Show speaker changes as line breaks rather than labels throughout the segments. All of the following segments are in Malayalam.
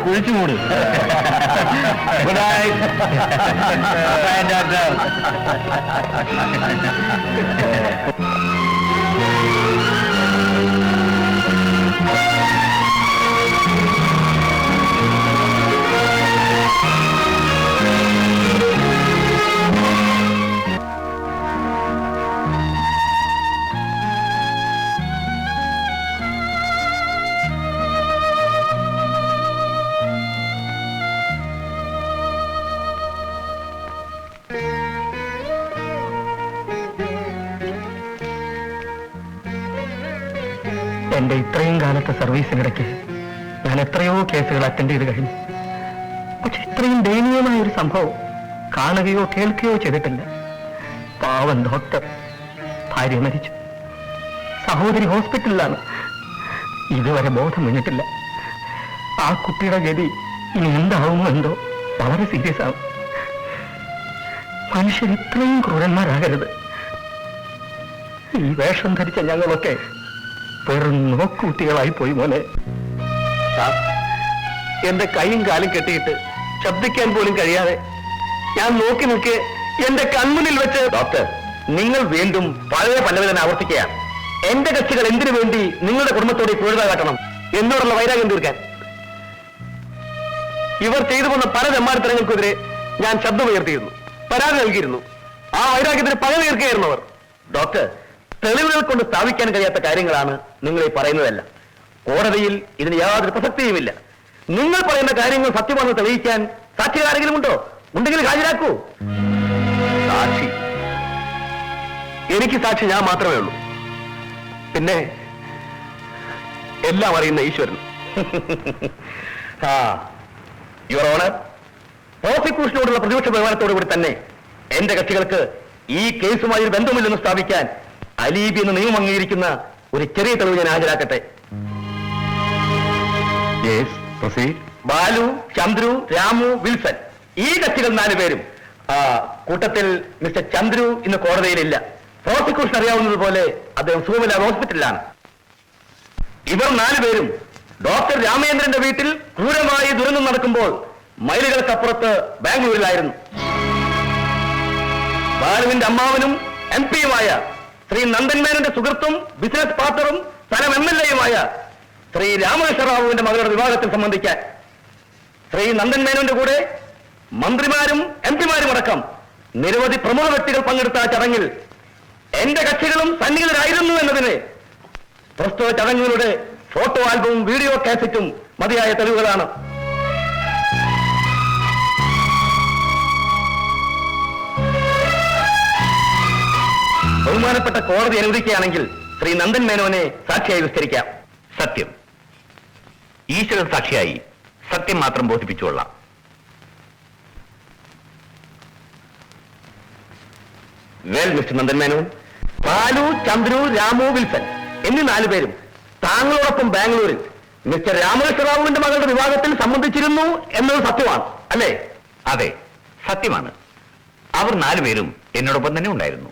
കുഴിച്ചു മൂട്. Good night doctor.
എന്റെ ഇത്രയും കാലത്തെ സർവീസിനിടയ്ക്ക് ഞാൻ എത്രയോ കേസുകൾ അറ്റൻഡ് ചെയ്ത് കഴിഞ്ഞു. പക്ഷെ ഇത്രയും ദയനീയമായ ഒരു സംഭവം കാണുകയോ കേൾക്കുകയോ ചെയ്തിട്ടില്ല. പാവം ഡോക്ടർ, ഭാര്യ മരിച്ചു, സഹോദരി ഹോസ്പിറ്റലിലാണ്, ഇതുവരെ ബോധം വീണിട്ടില്ല. ആ കുട്ടിയുടെ ഗതി ഇനി എന്താവുമോ എന്തോ, വളരെ സീരിയസ് ആവും. മനുഷ്യർ ഇത്രയും ക്രൂരന്മാരാകരുത്. ഈ വേഷം ധരിച്ച ഞങ്ങളൊക്കെ വെറും നോക്കുകുട്ടികളായി പോയി മോനെ. എന്റെ കൈയും കാലും കെട്ടിയിട്ട് ശബ്ദിക്കാൻ പോലും കഴിയാതെ ഞാൻ നോക്കി നോക്കി എന്റെ കൺമുന്നിൽ വെച്ച്.
ഡോക്ടർ, നിങ്ങൾ വീണ്ടും പഴയ പല്ലവി തന്നെ ആവർത്തിക്കുകയാണ്. എന്റെ കക്ഷികൾ എന്തിനു വേണ്ടി നിങ്ങളുടെ കുടുംബത്തോടെ ക്രൂരത കാട്ടണം?
എന്നോടുള്ള വൈരാഗ്യം തീർക്കാൻ. ഇവർ ചെയ്തു പോന്ന പല തെമ്മാടിത്തരങ്ങൾക്കെതിരെ ഞാൻ ശബ്ദമുയർത്തിയിരുന്നു, പരാതി നൽകിയിരുന്നു. ആ വൈരാഗ്യത്തിന് പക തീർക്കുകയായിരുന്നു അവർ.
ഡോക്ടർ, തെളിവുകൾ കൊണ്ട് സ്ഥാപിക്കാൻ കഴിയാത്ത കാര്യങ്ങളാണ് നിങ്ങൾ ഈ പറയുന്നതല്ല. കോടതിയിൽ ഇതിന് യാതൊരു പ്രസക്തിയുമില്ല. നിങ്ങൾ പറയുന്ന കാര്യങ്ങൾ സത്യമാണെന്ന് തെളിയിക്കാൻ സാക്ഷികൾ ആരെങ്കിലും ഉണ്ടോ? ഉണ്ടെങ്കിൽ ഹാജരാക്കൂ.
സാക്ഷി? എനിക്ക് സാക്ഷി ഞാൻ മാത്രമേ ഉള്ളൂ. പിന്നെ എല്ലാം അറിയുന്ന ഈശ്വരൻ.
യുവർ ഓണർ, പ്രോസിക്യൂഷനോടുള്ള പ്രതിപക്ഷ ബഹുമാനത്തോടുകൂടി തന്നെ എന്റെ കക്ഷികൾക്ക് ഈ കേസുമായി ഒരു ബന്ധമില്ലെന്ന് സ്ഥാപിക്കാൻ അലീബി എന്ന് നിയമം അംഗീകരിക്കുന്ന ഒരു ചെറിയ തെളിവ് ഞാൻ ഹാജരാക്കട്ടെ. ബാലു, ചന്ദ്രു, രാമു, വിൽസൺ, ഈ കക്ഷികൾ 4 പേരും. കൂട്ടത്തിൽ മിസ്റ്റർ ചന്ദ്രു ഇന്ന് കോടതിയിലില്ല. പ്രോസിക്യൂഷൻ അറിയാവുന്നതുപോലെ അദ്ദേഹം സുഖമില്ല, ഹോസ്പിറ്റലിലാണ്. ഇവർ 4 പേരും ഡോക്ടർ രാമേന്ദ്രന്റെ വീട്ടിൽ ക്രൂരമായി ദുരന്തം നടക്കുമ്പോൾ മൈലുകൾക്കപ്പുറത്ത് ബാംഗ്ലൂരിലായിരുന്നു. ബാലുവിന്റെ അമ്മാവനും MP-യുമായ ശ്രീ നന്ദൻ മേനന്റെ സുഹൃത്തും ബിസിനസ് പാർട്ണറും സ്ഥലം MLA-യുമായ ശ്രീ രാമകൃഷ്ണ റാവുവിന്റെ മകളുടെ വിവാഹത്തിൽ സംബന്ധിക്കാൻ ശ്രീ നന്ദൻ മേനോന്റെ കൂടെ മന്ത്രിമാരും MP-മാരും അടക്കം നിരവധി പ്രമുഖ വ്യക്തികൾ പങ്കെടുത്ത ആ ചടങ്ങിൽ എന്റെ കക്ഷികളും സന്നിഹിതരായിരുന്നു എന്നതിന് പ്രസ്തുത ചടങ്ങുകളുടെ ഫോട്ടോ ആൽബവും വീഡിയോ കാസറ്റും മതിയായ തെളിവുകളാണ്. ബഹുമാനപ്പെട്ട കോടതി അനുവദിക്കുകയാണെങ്കിൽ ശ്രീ നന്ദൻ മേനോനെ സാക്ഷിയായി വിസ്തരിക്കാം.
സത്യം. ഈശ്വരൻ സാക്ഷിയായി സത്യം മാത്രം ബോധിപ്പിച്ചുകൊള്ളാം.
Well Mr Nandan Menon, Balu, Chandru, Ramu, Wilson എന്നീ 4 പേരും താങ്കളോടൊപ്പം ബാംഗ്ലൂരിൽ മിസ്റ്റർ രാമകൃഷ്ണ റാവുവിന്റെ മകളുടെ വിവാഹത്തിൽ സംബന്ധിച്ചിരുന്നു എന്നത് സത്യമാണ് അല്ലേ?
അതെ, സത്യമാണ്. അവർ 4 പേരും എന്നോടൊപ്പം തന്നെ ഉണ്ടായിരുന്നു.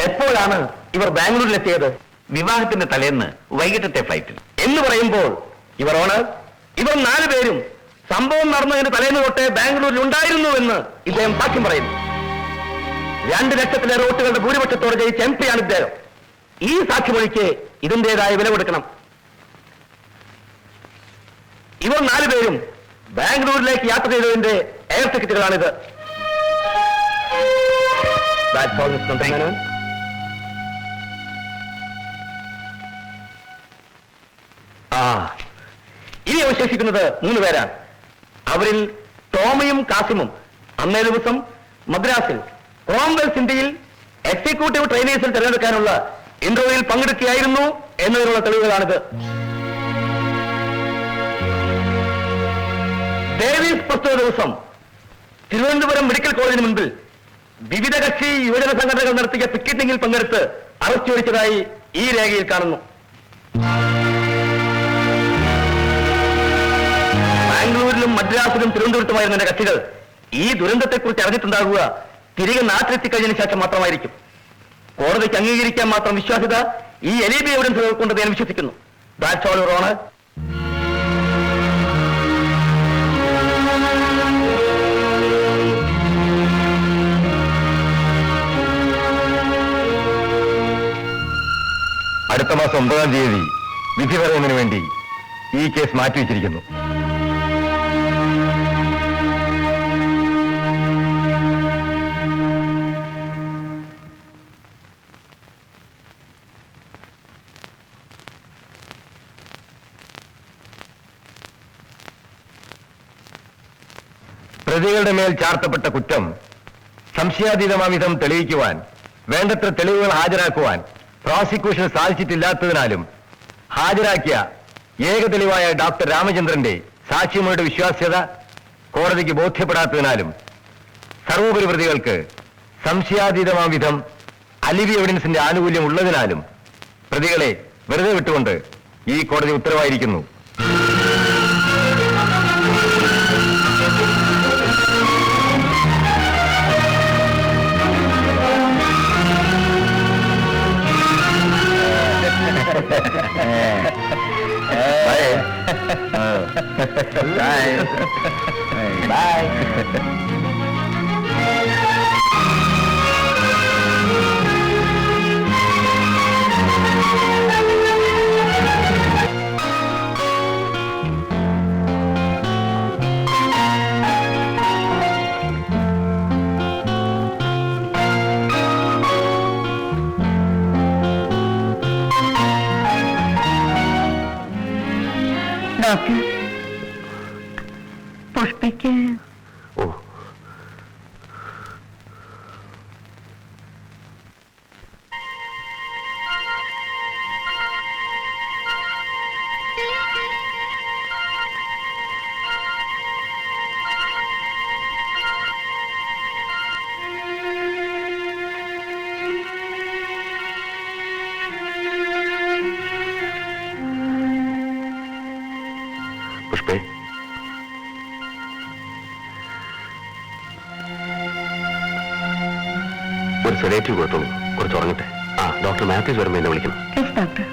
എപ്പോഴാണ് ഇവർ ബാംഗ്ലൂരിലെത്തിയത്?
വിവാഹത്തിന്റെ തലേന്ന് വൈകിട്ടത്തെ ഫ്ലൈറ്റിൽ.
എന്ന് പറയുമ്പോൾ ഇവർ ഓണർ, ഇവർ 4 പേരും സംഭവം നടന്നതിന് തലേന്ന് തൊട്ടേ ബാംഗ്ലൂരിൽ ഉണ്ടായിരുന്നുവെന്ന് ഇദ്ദേഹം സാക്ഷ്യം പറയുന്നു. 2 ലക്ഷത്തിലേറെ വോട്ടുകളുടെ ഭൂരിപക്ഷത്തോടെ ജയിച്ച MP-യാണ് ഇദ്ദേഹം. ഈ സാക്ഷിമൊഴിക്ക് ഇതിന്റേതായ വില കൊടുക്കണം. ഇവർ 4 പേരും ബാംഗ്ലൂരിലേക്ക് യാത്ര ചെയ്തതിന്റെ എയർ ടിക്കറ്റുകളാണിത്. ഇനി അവശേഷിക്കുന്നത് 3 പേരാണ്. അവരിൽ ടോമയും കാസിമും അന്നേ ദിവസം മദ്രാസിൽ കോമൺവെൽത്ത് ഇന്ത്യയിൽ എക്സിക്യൂട്ടീവ് ട്രെയിനേഴ്സിൽ തിരഞ്ഞെടുക്കാനുള്ള ഇന്റർവ്യൂവിൽ പങ്കെടുക്കുകയായിരുന്നു എന്നതിനുള്ള തെളിവുകളാണിത്. ഡേവിസ് പ്രസ്തുത ദിവസം തിരുവനന്തപുരം മെഡിക്കൽ കോളേജിന് മുൻപിൽ വിവിധ കക്ഷി യുവജന സംഘടനകൾ നടത്തിയ പിക്കറ്റിംഗിൽ പങ്കെടുത്ത് അറസ്റ്റ് വരിച്ചതായി ഈ രേഖയിൽ കാണുന്നു. ബാംഗ്ലൂരിലും മദ്രാസിലും തിരുവനന്തപുരത്തുമായിരുന്ന എന്റെ കക്ഷികൾ ഈ ദുരന്തത്തെക്കുറിച്ച് അറിഞ്ഞിട്ടുണ്ടാകുക തിരികെ നാട്ടിലെത്തിക്കഴിഞ്ഞതിന് ശേഷം മാത്രമായിരിക്കും. കോടതിക്ക് അംഗീകരിക്കാൻ മാത്രം വിശ്വാസ്യത ഈ എലിബി എവിഡൻസുകൾ കൊണ്ട് ഞാൻ വിശ്വസിക്കുന്നു. That's all your honour. അടുത്ത മാസം 9-ാം തീയതി വിധി പറയുന്നതിന് വേണ്ടി ഈ കേസ് മാറ്റിവെച്ചിരിക്കുന്നു. പ്രതികളുടെ മേൽ ചാർത്തപ്പെട്ട കുറ്റം സംശയാതീതമാവിധം തെളിയിക്കുവാൻ വേണ്ടത്ര തെളിവുകൾ ഹാജരാക്കുവാൻ പ്രോസിക്യൂഷന് സാധിച്ചിട്ടില്ലാത്തതിനാലും ഹാജരാക്കിയ ഏക തെളിവായ ഡോക്ടർ രാമചന്ദ്രന്റെ സാക്ഷിമൊഴിയുടെ വിശ്വാസ്യത കോടതിക്ക് ബോധ്യപ്പെടാത്തതിനാലും സർവോപരി പ്രതികൾക്ക് സംശയാതീതമാവിധം അലിവി എവിഡൻസിന്റെ ആനുകൂല്യം ഉള്ളതിനാലും പ്രതികളെ വെറുതെ വിട്ടുകൊണ്ട് ഈ കോടതി ഉത്തരവായിരിക്കുന്നു. Bye.
ഡോക്ടർ, പുഷ്പയ്ക്ക്
പുഷ്പേ, ഒരു സെഡേറ്റീവ് കൊടുത്തോളൂ, കുറച്ച് ഉറങ്ങട്ടെ. ഡോക്ടർ മാത്യൂസ് വരുമ്പോൾ എന്നെ വിളിക്കണം.
ഡോക്ടർ.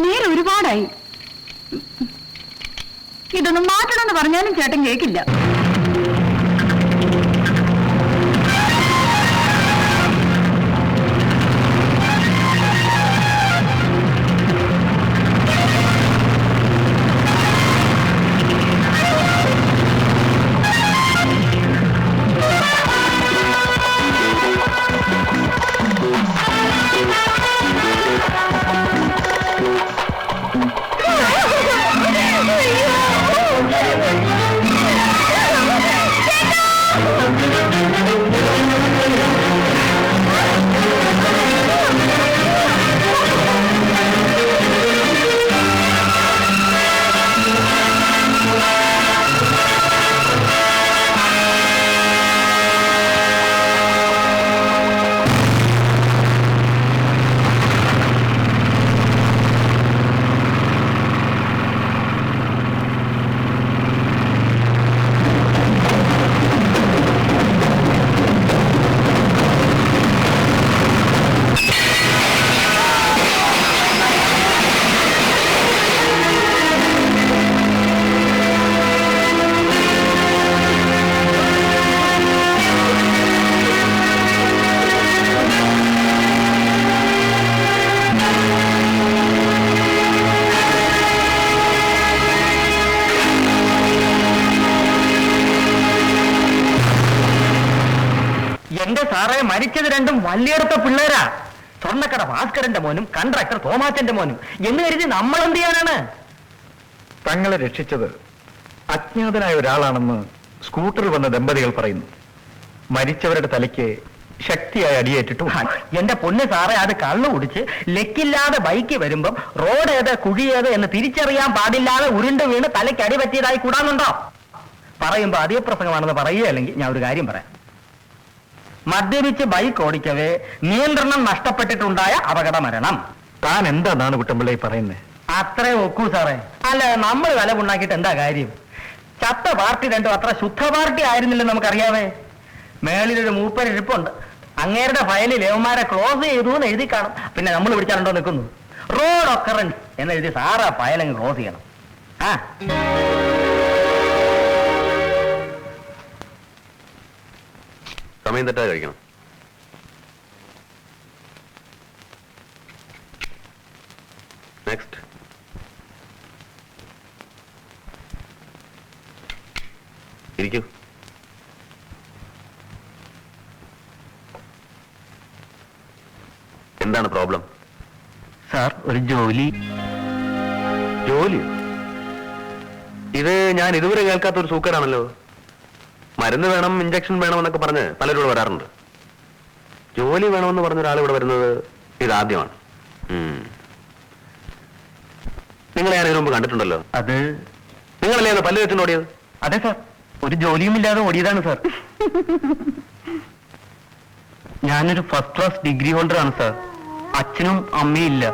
നേരെ ഒരുപാടായി. ഇതൊന്നും മാറ്റണമെന്ന് പറഞ്ഞാലും ചേട്ടൻ കേൾക്കില്ല. സാറേ മരിച്ചത് രണ്ടും വലിയടത്ത പിള്ളേരാ. സ്വർണ്ണക്കട ഭാസ്കരന്റെ മോനും കൺട്രാക്ടർ തോമാച്ചന്റെ മോനും എന്ന് കരുതി നമ്മൾ എന്ത് ചെയ്യാനാണ്?
തങ്ങളെ രക്ഷിച്ചത് അജ്ഞാതനായ ഒരാളാണെന്ന് സ്കൂട്ടറിൽ വന്ന ദമ്പതികൾ പറയുന്നു. മരിച്ചവരുടെ തലയ്ക്ക് ശക്തിയായി അടിയേറ്റിട്ടു.
എന്റെ പൊന്ന് സാറേ, അത് കള്ളു കുടിച്ച് ലെക്കില്ലാതെ ബൈക്ക് വരുമ്പം റോഡ് ഏത് കുഴി ഏത് എന്ന് തിരിച്ചറിയാൻ പാടില്ലാതെ ഉരുണ്ട് വീണ് തലയ്ക്ക് അടി പറ്റിയതായി കൂടാനുണ്ടോ? പറയുമ്പോ അതേ പ്രസംഗമാണെന്ന് പറയുകയല്ലെങ്കിൽ ഞാൻ ഒരു കാര്യം പറയാം. മദ്യപിച്ച് ബൈക്ക് ഓടിക്കവേ നിയന്ത്രണം നഷ്ടപ്പെട്ടിട്ടുണ്ടായ അപകട മരണം.
താൻ എന്താണ് കുട്ടമ്പിള്ളി പറയുന്നത്?
അത്രേ ഒക്കൂ സാറേ. അല്ല, നമ്മൾ വില ഉണ്ടാക്കിയിട്ട് എന്താ കാര്യം? ചത്ത പാർട്ടി രണ്ടും അത്ര ശുദ്ധ പാർട്ടി ആയിരുന്നില്ലെന്ന് നമുക്കറിയാവേ. മേളിലൊരു മൂപ്പരിപ്പുണ്ട്, അങ്ങേരുടെ ഫയലിൽ ലേവന്മാരെ ക്ലോസ് ചെയ്തു എന്ന് എഴുതി കാണും. പിന്നെ നമ്മൾ വിളിച്ചാലുണ്ടോ നിൽക്കുന്നു? റോഡ് ഒക്കറൻസ് എന്ന് എഴുതി സാറാ ഫയൽ അങ്ങ് ക്ലോസ് ചെയ്യണം. ആ
സമയം തെറ്റാതെ കഴിക്കണം. നെക്സ്റ്റ്. ഇരിക്കൂ. എന്താണ് പ്രോബ്ലം?
സാർ, ഒരു ജോലി.
ജോലി? ഇത് ഞാൻ ഇതുവരെ കേൾക്കാത്ത ഒരു സൂക്കറാണല്ലോ. മരുന്ന് വേണം, ഇഞ്ചക്ഷൻ വേണമെന്നൊക്കെ പറഞ്ഞ് പലരും ഇവിടെ വരാറുണ്ട്. ജോലി വേണമെന്ന് പറഞ്ഞ ഒരാൾ ഇവിടെ വരുന്നത് ഇതാദ്യമാണ്. നിങ്ങളെ ഞാൻ ഇതിനു മുമ്പ് കണ്ടിട്ടുണ്ടല്ലോ.
അത്
നിങ്ങളല്ലേ പല്ല് വെച്ചിട്ട് ഓടിയത്?
അതെ സാർ, ഒരു ജോലിയുമില്ലാതെ ഓടിയതാണ് സാർ. ഞാനൊരു ഫസ്റ്റ് ക്ലാസ് ഡിഗ്രി ഹോൾഡറാണ് സാർ. അച്ഛനും അമ്മയും ഇല്ല,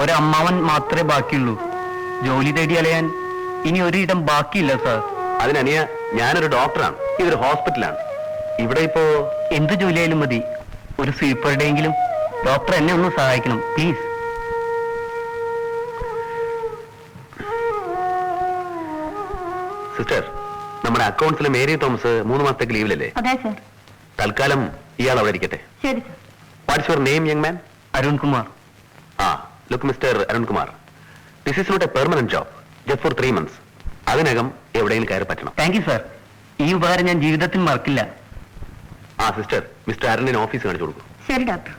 ഒരമ്മാവൻ മാത്രമേ ബാക്കിയുള്ളൂ. ജോലി തേടി അലയാൻ ഇനി ഒരിടം ബാക്കിയില്ല സാർ.
അതിനനിയ ഞാനൊരു ഡോക്ടറാണ്, ഇതൊരു ഹോസ്പിറ്റലാണ്. ഇവിടെ ഇപ്പോ
എന്ത് ജോലിയായാലും മതി, ഒരു സ്വീപ്പറുടെ എങ്കിലും. ഡോക്ടർ എന്നെ ഒന്ന് സഹായിക്കണം പ്ലീസ്.
സിസ്റ്റർ, നമ്മുടെ അക്കൗണ്ട്സിലെ മേരി തോമസ് 3 മാസത്തേക്ക് ലീവിലല്ലേ?
അതെ സർ.
തൽക്കാലം ഇയാൾ അവിടെ ഇരിക്കട്ടെ.
ശരി sir.
What's your name young man?
Arunkumar.
Look mister Arunkumar, this is not a permanent job, just for 3 months. അതിനകം എവിടെയെങ്കിലും കയറി പറ്റണം.
താങ്ക് യു സാർ, ഈ ഉപകാരം ഞാൻ ജീവിതത്തിൽ മറക്കില്ല.
സിസ്റ്റർ, മിസ്റ്റർ അരുണിന് ഓഫീസ് കാണിച്ചു കൊടുക്കും.
ശരി ഡോക്ടർ.